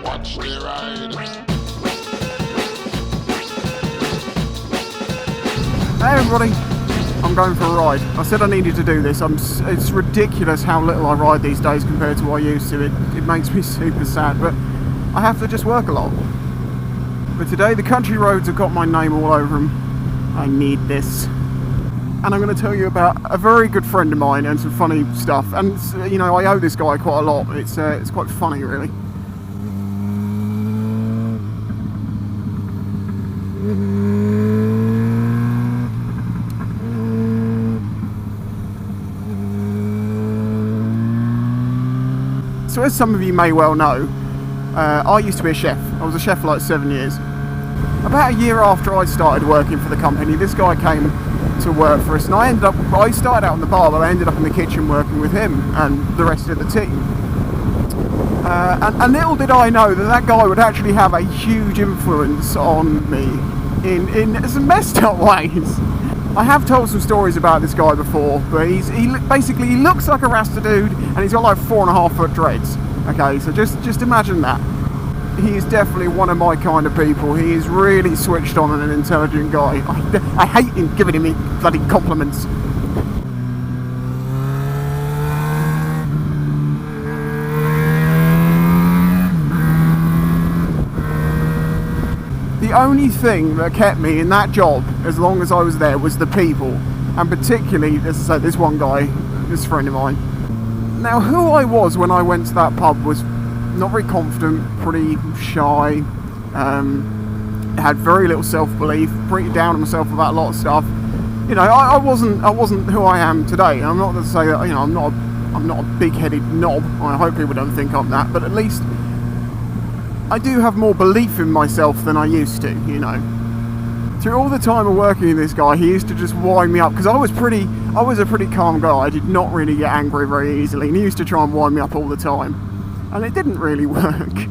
Watch the ride. Hey everybody, I'm going for a ride. I said I needed to do this. It's ridiculous how little I ride these days compared to what I used to. It makes me super sad, but I have to just work a lot. But today the country roads have got my name all over them. I need this. And I'm going to tell you about a very good friend of mine and some funny stuff. And you know, I owe this guy quite a lot. It's quite funny, really. So as some of you may well know, I used to be a chef. I was a chef for like 7 years. About a year after I started working for the company, this guy came to work for us, and I started out in the bar, but I ended up in the kitchen working with him and the rest of the team. And little did I know that guy would actually have a huge influence on me in some messed up ways. I have told some stories about this guy before, but he looks like a Rasta dude, and he's got like 4.5 foot dreads. Okay, so just imagine that. He is definitely one of my kind of people. He is really switched on and an intelligent guy. I hate him giving me bloody compliments. The only thing that kept me in that job as long as I was there was the people, and particularly, as I say, this one guy, this friend of mine. Now, who I was when I went to that pub was not very confident, pretty shy, had very little self-belief, pretty down on myself about a lot of stuff. You know, I wasn't who I am today. I'm not going to say that, you know, I'm not a big-headed knob. I hope people don't think I'm that, but at least I do have more belief in myself than I used to, you know. Through all the time of working with this guy, he used to just wind me up, because I was a pretty calm guy. I did not really get angry very easily, and he used to try and wind me up all the time. And it didn't really work.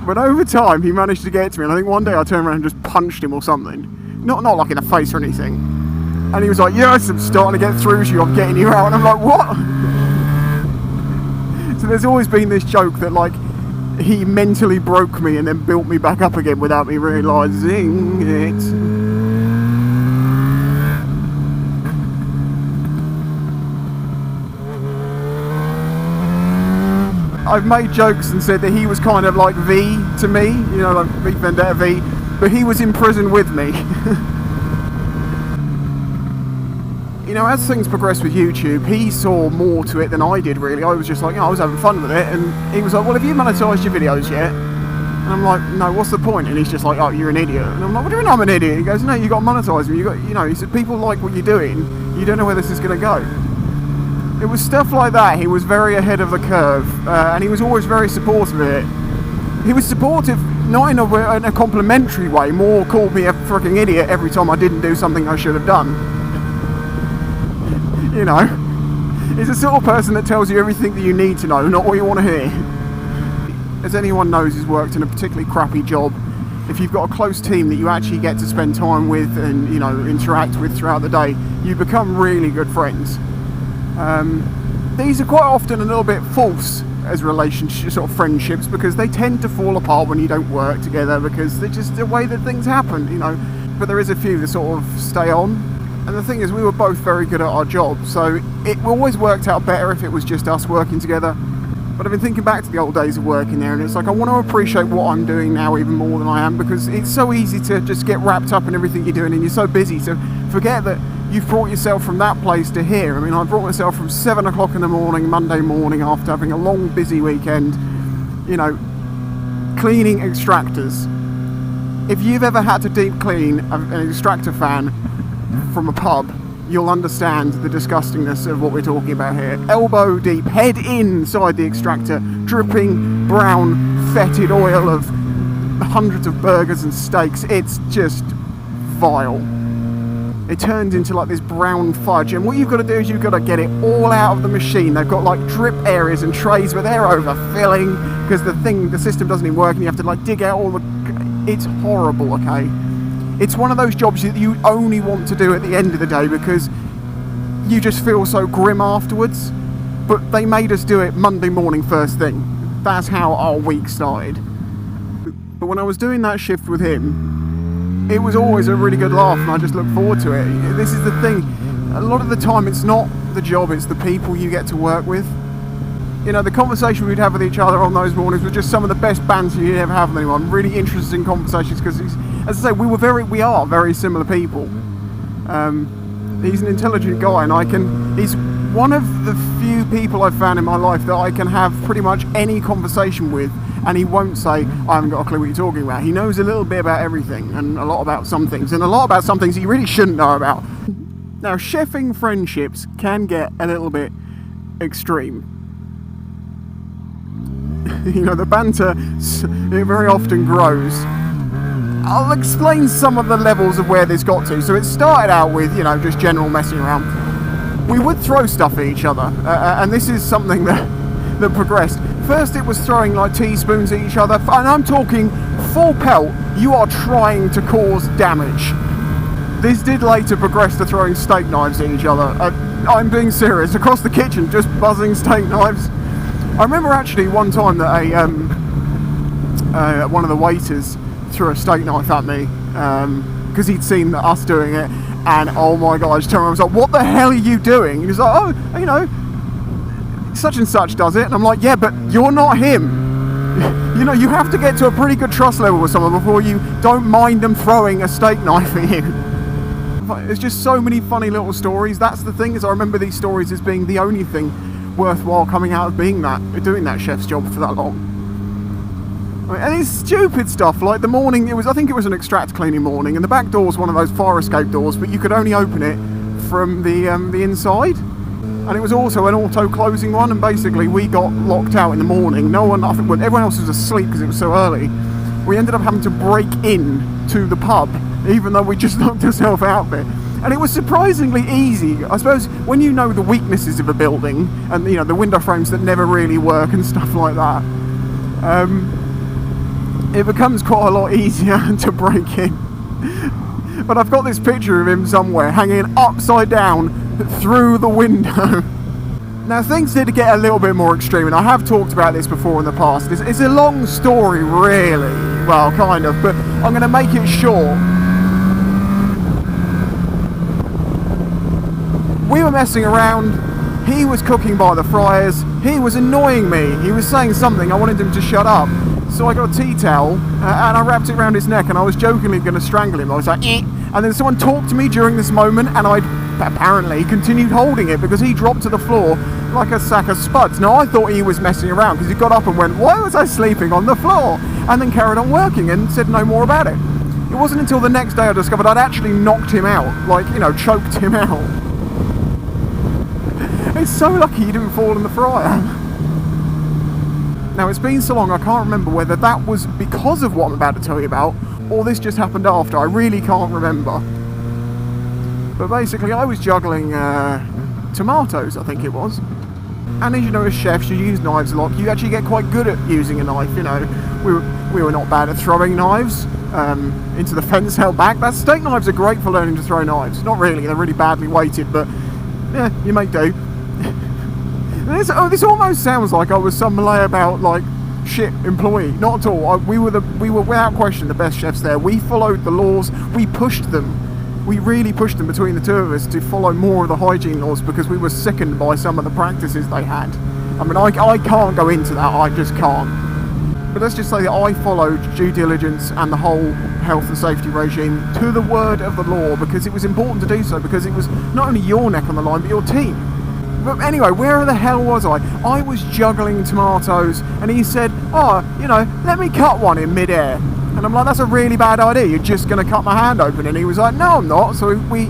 But over time, he managed to get to me, and I think one day I turned around and just punched him or something. Not like in the face or anything. And he was like, yes, I'm starting to get through to you, I'm getting you out. And I'm like, what? So there's always been this joke that, like, he mentally broke me and then built me back up again without me realising it. I've made jokes and said that he was kind of like V to me, you know, like V Vendetta V, but he was in prison with me. You know, as things progressed with YouTube, he saw more to it than I did, really. I was just like, you know, I was having fun with it, and he was like, well, have you monetised your videos yet? And I'm like, no, what's the point? And he's just like, oh, you're an idiot. And I'm like, what do you mean I'm an idiot? He goes, no, you got to monetise them. You know, he said, people like what you're doing, you don't know where this is going to go. It was stuff like that. He was very ahead of the curve, and he was always very supportive of it. He was supportive, not in a complimentary way, more called me a freaking idiot every time I didn't do something I should have done. You know, he's the sort of person that tells you everything that you need to know, not what you want to hear. As anyone knows who's worked in a particularly crappy job, if you've got a close team that you actually get to spend time with and, you know, interact with throughout the day, you become really good friends. These are quite often a little bit false as relationships, sort of friendships, because they tend to fall apart when you don't work together, because they're just the way that things happen, you know. But there is a few that sort of stay on. And the thing is, we were both very good at our job, so it always worked out better if it was just us working together. But I've been thinking back to the old days of working there, and it's like, I want to appreciate what I'm doing now even more than I am, because it's so easy to just get wrapped up in everything you're doing, and you're so busy to forget that you've brought yourself from that place to here. I mean, I brought myself from 7 o'clock in the morning, Monday morning, after having a long, busy weekend, you know, cleaning extractors. If you've ever had to deep clean an extractor fan from a pub, you'll understand the disgustingness of what we're talking about here. Elbow deep, head inside the extractor, dripping brown, fetid oil of hundreds of burgers and steaks. It's just vile. It turns into like this brown fudge, and what you've got to do is you've got to get it all out of the machine. They've got like drip areas and trays where they're overfilling because the system doesn't even work, and you have to like dig out all the... It's horrible, okay? It's one of those jobs that you only want to do at the end of the day because you just feel so grim afterwards. But they made us do it Monday morning first thing. That's how our week started. when I was doing that shift with him, it was always a really good laugh, and I just look forward to it. This is the thing, a lot of the time it's not the job, it's the people you get to work with. You know, the conversation we'd have with each other on those mornings was just some of the best banter you'd ever have with anyone. Really interesting conversations, because, as I say, we are very similar people. He's an intelligent guy, and he's one of the few people I've found in my life that I can have pretty much any conversation with, and he won't say, I haven't got a clue what you're talking about. He knows a little bit about everything, and a lot about some things, and a lot about some things he really shouldn't know about. Now, chefing friendships can get a little bit extreme. You know, the banter, it very often grows. I'll explain some of the levels of where this got to. So it started out with, you know, just general messing around. We would throw stuff at each other, and this is something that progressed. First it was throwing like teaspoons at each other, and I'm talking full pelt. You are trying to cause damage. This did later progress to throwing steak knives at each other. I'm being serious. Across the kitchen, just buzzing steak knives. I remember actually one time that one of the waiters threw a steak knife at me because he'd seen us doing it, and oh my god, I just turned around and was like, what the hell are you doing? And he's like, oh, you know, such and such does it. And I'm like, yeah, but you're not him. You know, you have to get to a pretty good trust level with someone before you don't mind them throwing a steak knife at you. There's just so many funny little stories. That's the thing, is I remember these stories as being the only thing worthwhile coming out of doing that chef's job for that long. I mean, and it's stupid stuff, like the morning, I think it was an extract cleaning morning, and the back door was one of those fire escape doors, but you could only open it from the inside, and it was also an auto closing one, and basically we got locked out in the morning. Everyone else was asleep because it was so early. We ended up having to break in to the pub, even though we just knocked ourselves out a bit. And it was surprisingly easy. I suppose when you know the weaknesses of a building, and you know the window frames that never really work and stuff like that, it becomes quite a lot easier to break in. But I've got this picture of him somewhere hanging upside down through the window. Now things did get a little bit more extreme, and I have talked about this before in the past. It's a long story really, well kind of, but I'm going to make it short. We were messing around, he was cooking by the fryers, he was annoying me, he was saying something, I wanted him to shut up. So I got a tea towel and I wrapped it around his neck, and I was jokingly going to strangle him. I was like, eh. And then someone talked to me during this moment, and I apparently continued holding it because he dropped to the floor like a sack of spuds. Now I thought he was messing around because he got up and went, why was I sleeping on the floor? And then carried on working and said no more about it. It wasn't until the next day I discovered I'd actually knocked him out, like, you know, choked him out. It's so lucky he didn't fall in the fryer. Now it's been so long I can't remember whether that was because of what I'm about to tell you about, or this just happened after. I really can't remember. But basically I was juggling tomatoes, I think it was. And as you know, as chefs, you use knives a lot. You actually get quite good at using a knife, you know. We were not bad at throwing knives into the fence held back. Steak knives are great for learning to throw knives. Not really, they're really badly weighted, but yeah, you make do. This almost sounds like I was some layabout, like, shit employee. Not at all. We were without question the best chefs there. We followed the laws. We pushed them. We really pushed them between the two of us to follow more of the hygiene laws because we were sickened by some of the practices they had. I mean, I can't go into that. I just can't. But let's just say that I followed due diligence and the whole health and safety regime to the word of the law, because it was important to do so, because it was not only your neck on the line but your team. But anyway, where the hell was I? I was juggling tomatoes, and he said, oh, you know, let me cut one in mid-air. And I'm like, that's a really bad idea, you're just going to cut my hand open. And he was like, no, I'm not. So we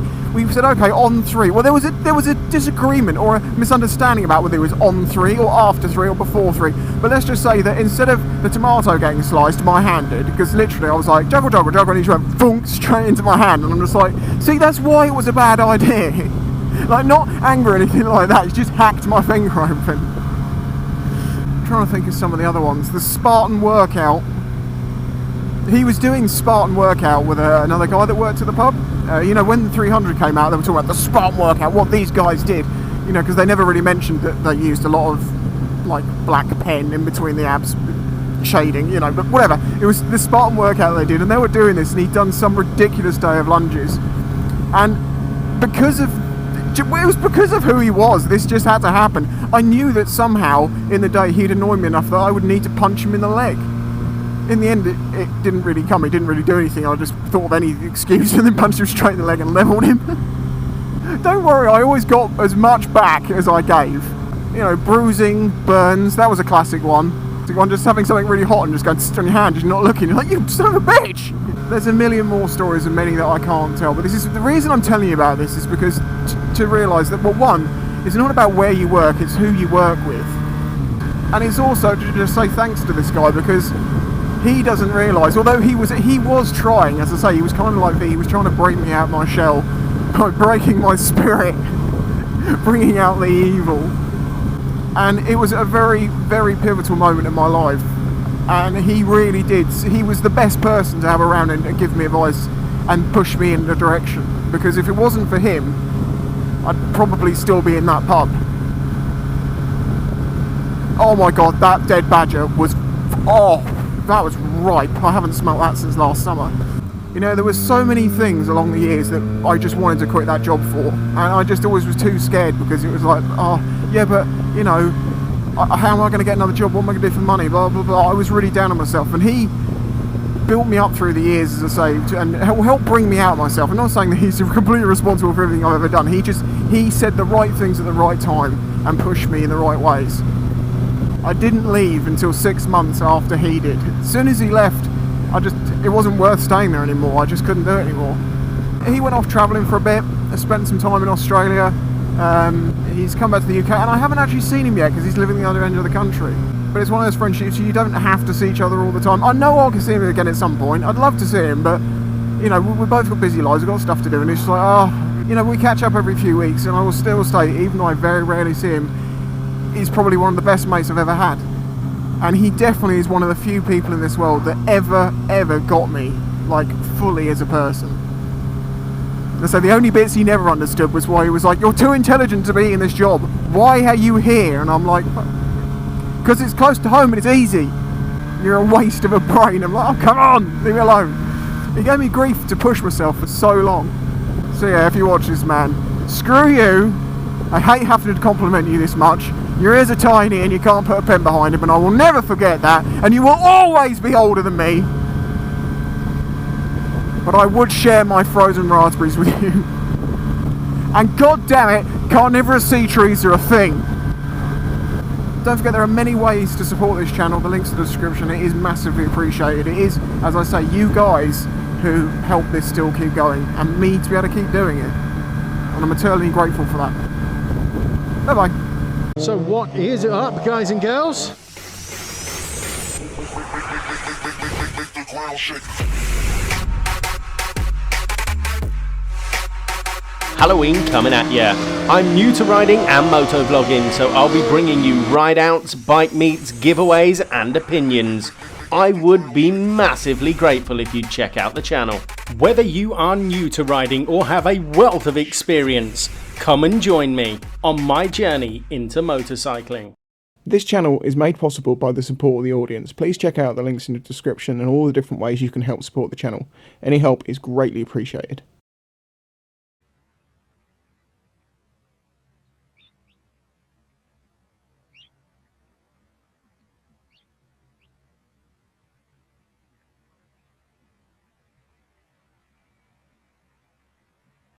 said, okay, on 3. Well, there was a disagreement or a misunderstanding about whether it was on 3 or after 3 or before 3. But let's just say that instead of the tomato getting sliced, my hand did, because literally I was like, juggle, juggle, juggle, and he just went, thunk, straight into my hand. And I'm just like, see, that's why it was a bad idea. Like, not anger or anything like that, he just hacked my finger open. I'm trying to think of some of the other ones. The Spartan workout. He was doing Spartan workout with another guy that worked at the pub. You know, when the 300 came out, they were talking about the Spartan workout, what these guys did. You know, because they never really mentioned that they used a lot of, like, black pen in between the abs. shading, you know, but whatever. It was the Spartan workout they did, and they were doing this, and he'd done some ridiculous day of lunges. And it was because of who he was, this just had to happen. I knew that somehow in the day he'd annoy me enough that I would need to punch him in the leg. In the end, it didn't really come. He didn't really do anything. I just thought of any excuse and then punched him straight in the leg and levelled him. Don't worry, I always got as much back as I gave. You know, bruising, burns, that was a classic one. Just having something really hot and just going on your hand, just not looking. You're like, you son of a bitch! There's a million more stories and many that I can't tell, but this is the reason I'm telling you about this is because to realise that, well, one, it's not about where you work, it's who you work with. And it's also to just say thanks to this guy, because he doesn't realise, although he was trying, as I say, he was kind of like me, he was trying to break me out of my shell by breaking my spirit, bringing out the evil. And it was a very, very pivotal moment in my life. And he really did. He was the best person to have around and give me advice and push me in the direction. Because if it wasn't for him, I'd probably still be in that pub. Oh my god, that dead badger was... Oh, that was ripe. I haven't smelt that since last summer. You know, there were so many things along the years that I just wanted to quit that job for. And I just always was too scared, because it was like, oh, yeah, but, you know, how am I going to get another job? What am I going to do for money? Blah, blah, blah. I was really down on myself. And he built me up through the years, as I say, and helped bring me out of myself. I'm not saying that he's completely responsible for everything I've ever done. He said the right things at the right time and pushed me in the right ways. I didn't leave until 6 months after he did. As soon as he left, it wasn't worth staying there anymore. I just couldn't do it anymore. He went off travelling for a bit. I spent some time in Australia. He's come back to the UK, and I haven't actually seen him yet because he's living the other end of the country. But it's one of those friendships you don't have to see each other all the time. I know I'll see him again at some point. I'd love to see him, but you know, we both got busy lives. We've got stuff to do, and it's just like, oh, you know, we catch up every few weeks, and I will still say, even though I very rarely see him, he's probably one of the best mates I've ever had. And he definitely is one of the few people in this world that ever got me, like, fully as a person. And so the only bits he never understood was why he was like, you're too intelligent to be in this job. Why are you here? And I'm like, because it's close to home and it's easy. You're a waste of a brain. I'm like, oh, come on, leave me alone. He gave me grief to push myself for so long. So yeah, if you watch this, man, screw you. I hate having to compliment you this much. Your ears are tiny and you can't put a pen behind them, and I will never forget that. And you will always be older than me. But I would share my frozen raspberries with you. And god damn it, carnivorous sea trees are a thing. Don't forget, there are many ways to support this channel. The link's in the description. It is massively appreciated. It is, as I say, you guys who help this still keep going, and me to be able to keep doing it. And I'm eternally grateful for that. Bye bye. So what is up, guys and girls? Halloween coming at ya. I'm new to riding and motovlogging, so I'll be bringing you ride-outs, bike meets, giveaways and opinions. I would be massively grateful if you'd check out the channel. Whether you are new to riding or have a wealth of experience, come and join me on my journey into motorcycling. This channel is made possible by the support of the audience. Please check out the links in the description and all the different ways you can help support the channel. Any help is greatly appreciated.